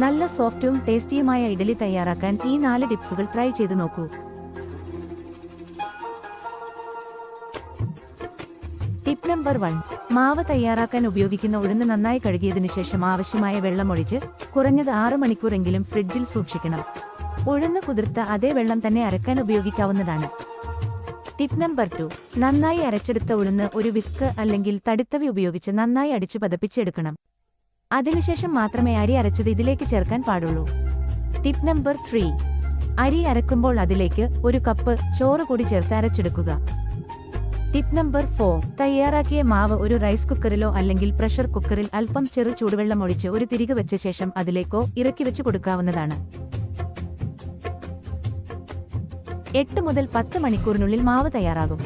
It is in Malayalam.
നല്ല സോഫ്റ്റും ടേസ്റ്റിയുമായ ഇഡ്ഡലി തയ്യാറാക്കാൻ ഈ 4 ടിപ്സുകൾ ട്രൈ ചെയ്തു നോക്കൂ. Tip number 1. മാവ് തയ്യാറാക്കാൻ ഉപയോഗിക്കുന്ന ഉഴുന്ന് നന്നായി കഴുകിയതിനു ശേഷം ആവശ്യമായ വെള്ളം ഒഴിച്ച് കുറഞ്ഞത് 6 മണിക്കൂറെങ്കിലും ഫ്രിഡ്ജിൽ സൂക്ഷിക്കണം. ഉഴുന്ന് കുതിർത്ത അതേ വെള്ളം തന്നെ അരക്കാൻ ഉപയോഗിക്കാവുന്നതാണ്. Tip number 2. നന്നായി അരച്ചെടുത്ത ഉഴുന്ന് ഒരു വിസ്ക് അല്ലെങ്കിൽ തടിത്തവി ഉപയോഗിച്ച് നന്നായി അടിച്ചു പതപ്പിച്ചെടുക്കണം. അതിനുശേഷം മാത്രമേ അരി അരച്ചത് ഇതിലേക്ക് ചേർക്കാൻ പാടുള്ളൂ. Tip number 3. അരി അരക്കുമ്പോൾ അതിലേക്ക് 1 കപ്പ് ചോറ് കൂടി ചേർത്ത് അരച്ചെടുക്കുക. Tip number 4. തയ്യാറാക്കിയ മാവ് ഒരു റൈസ് കുക്കറിലോ അല്ലെങ്കിൽ പ്രഷർ കുക്കറിൽ അല്പം ചെറു ചൂടുവെള്ളം ഒഴിച്ച് ഒരു തിരികെ വെച്ച ശേഷം അതിലേക്കോ ഇറക്കി വെച്ച് കൊടുക്കാവുന്നതാണ്. 8 മുതൽ 10 മണിക്കൂറിനുള്ളിൽ മാവ് തയ്യാറാകും.